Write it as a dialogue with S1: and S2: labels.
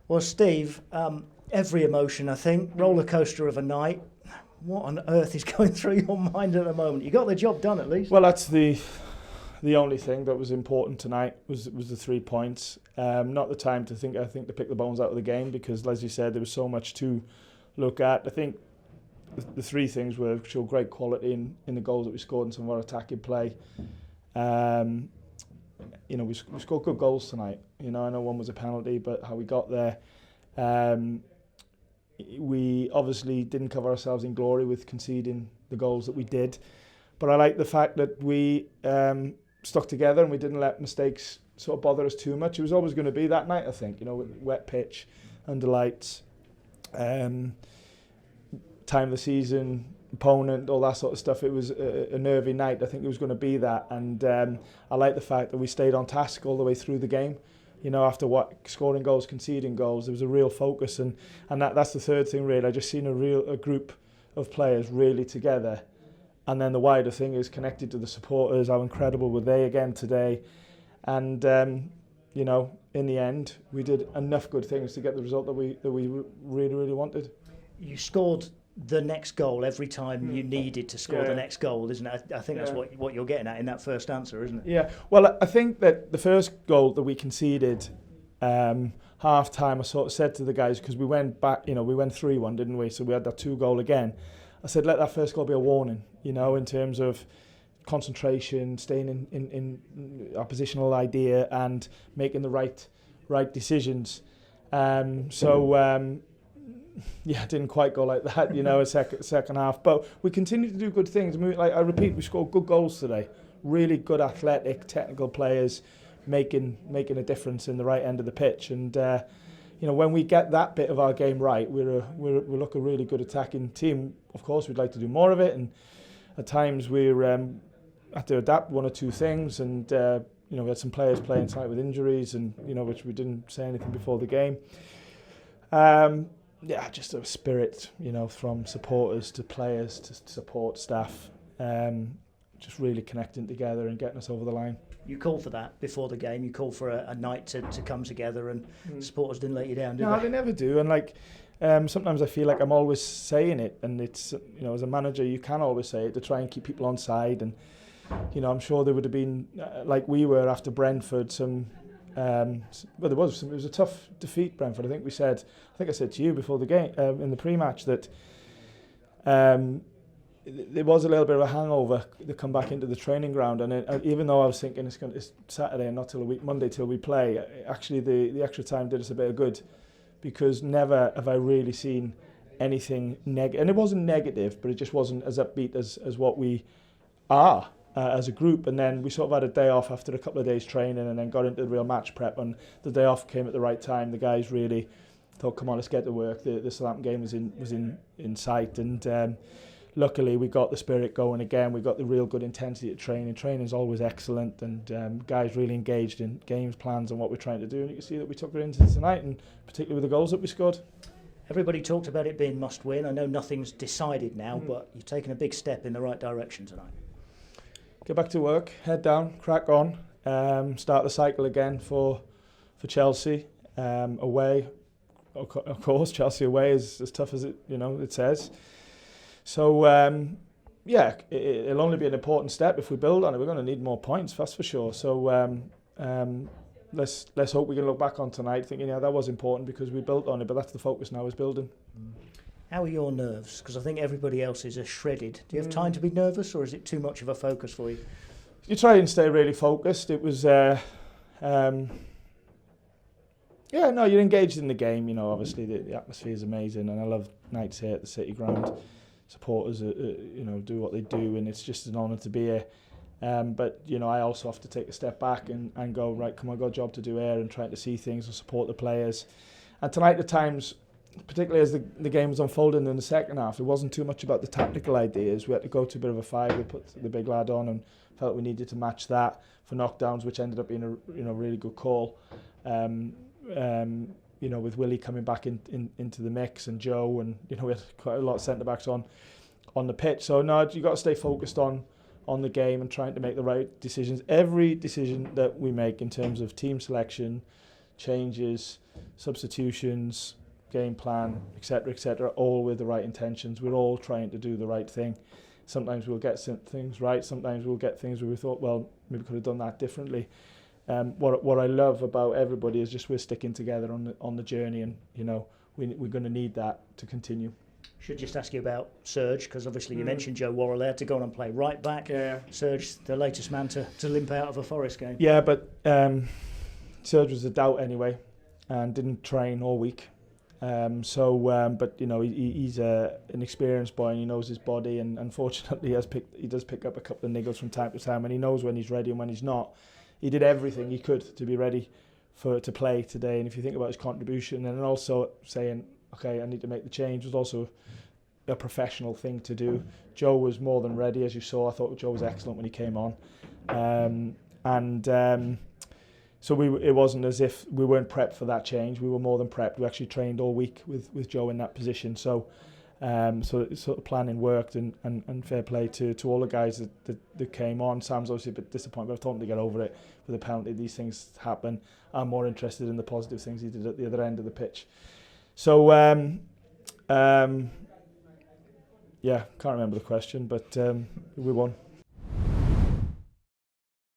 S1: Well, Steve, every emotion, I think, roller coaster of a night. What on earth is going through your mind at the moment? You got the job done at least.
S2: Well, that's the only thing that was important tonight was the 3 points. Not the time to think. I think to pick the bones out of the game because, as you said, there was so much to look at. I think the three things were show great quality in the goals that we scored and some of our attacking play. We scored good goals tonight. I know one was a penalty, but how we got there. We obviously didn't cover ourselves in glory with conceding the goals that we did. But I like the fact that we stuck together and we didn't let mistakes sort of bother us too much. It was always going to be that night, I think, wet pitch, under lights, time of the season, opponent, all that sort of stuff. It was a nervy night. I think it was going to be that. And I like the fact that we stayed on task all the way through the game. After scoring goals, conceding goals, there was a real focus. And that's the third thing, really. I just seen a group of players really together. And then the wider thing is connected to the supporters. How incredible were they again today? And, in the end, we did enough good things to get the result that we really, really wanted.
S1: You scored the next goal every time you needed to score the next goal, isn't it? I think that's what you're getting at in that first answer, isn't it?
S2: Yeah. Well, I think that the first goal that we conceded, half time, I sort of said to the guys, because we went back, we went 3-1, didn't we? So we had that 2-goal again. I said, let that first goal be a warning, in terms of concentration, staying in our positional idea and making the right decisions. It didn't quite go like that, a second half. But we continued to do good things. I repeat, we scored good goals today. Really good athletic, technical players making a difference in the right end of the pitch. And when we get that bit of our game right, we look a really good attacking team. Of course, we'd like to do more of it, and at times we had to adapt one or two things. And we had some players playing tonight with injuries, and which we didn't say anything before the game. Just a spirit, from supporters to players to support staff, just really connecting together and getting us over the line.
S1: You called for that before the game. You called for a night to come together, and supporters didn't let you down, did they?
S2: No, they never do. And sometimes I feel like I'm always saying it, and it's as a manager you can always say it to try and keep people on side. And I'm sure there would have been like we were after Brentford some. It was a tough defeat, Brentford. I think I said to you before the game in the pre-match that there was a little bit of a hangover to come back into the training ground, and even though I was thinking it's Saturday and not till Monday till we play, actually the extra time did us a bit of good, because never have I really seen anything negative, and it wasn't negative, but it just wasn't as upbeat as what we are. As a group, and then we sort of had a day off after a couple of days training, and then got into the real match prep, and the day off came at the right time. The guys really thought, come on, let's get to work. The Southampton game was in sight, and luckily we got the spirit going again. We got the real good intensity at training. Training is always excellent, and guys really engaged in games plans and what we're trying to do, and you can see that we took it into tonight, and particularly with the goals that we scored.
S1: Everybody talked about it being must win. I know nothing's decided now, but you've taken a big step in the right direction tonight.
S2: Get back to work, head down, crack on, start the cycle again for Chelsea away. Of course, Chelsea away is as tough as it says. So it'll only be an important step if we build on it. We're going to need more points, that's for sure. So let's hope we can look back on tonight thinking, that was important because we built on it. But that's the focus now, is building.
S1: How are your nerves? Because I think everybody else's are shredded. Do you have time to be nervous, or is it too much of a focus for you?
S2: You try and stay really focused. It was, you're engaged in the game. Obviously the atmosphere is amazing, and I love nights here at the City Ground. Supporters, do what they do, and it's just an honour to be here. But I also have to take a step back and go, right, come on, I've got a job to do here, and trying to see things and support the players. And tonight, at times, particularly as the game was unfolding in the second half, it wasn't too much about the tactical ideas. We had to go to a bit of a 5. We put the big lad on and felt we needed to match that for knockdowns, which ended up being a really good call. With Willie coming back into the mix, and Joe, and we had quite a lot of centre backs on the pitch. So no, you got to stay focused on the game and trying to make the right decisions. Every decision that we make in terms of team selection, changes, substitutions, game plan, etc., all with the right intentions. We're all trying to do the right thing. Sometimes we'll get some things right, sometimes we'll get things where we thought, well, maybe we could have done that differently. What I love about everybody is just we're sticking together on the journey, and we're going to need that to continue.
S1: Should just ask you about Serge, because obviously you mentioned Joe Worrall there, to go on and play right back.
S2: Yeah.
S1: Serge, the latest man to limp out of a Forest game.
S2: Yeah, but Serge was a doubt anyway, and didn't train all week. But he's an experienced boy, and he knows his body, and unfortunately he does pick up a couple of niggles from time to time, and he knows when he's ready and when he's not. He did everything he could to be ready to play today, and if you think about his contribution, and also saying, okay, I need to make the change, was also a professional thing to do. Joe was more than ready, as you saw. I thought Joe was excellent when he came on, so it wasn't as if we weren't prepped for that change. We were more than prepped. We actually trained all week with Joe in that position. So sort of planning worked, and fair play to all the guys that came on. Sam's obviously a bit disappointed, but I've told him to get over it with a penalty. These things happen. I'm more interested in the positive things he did at the other end of the pitch. So yeah, can't remember the question, but we won.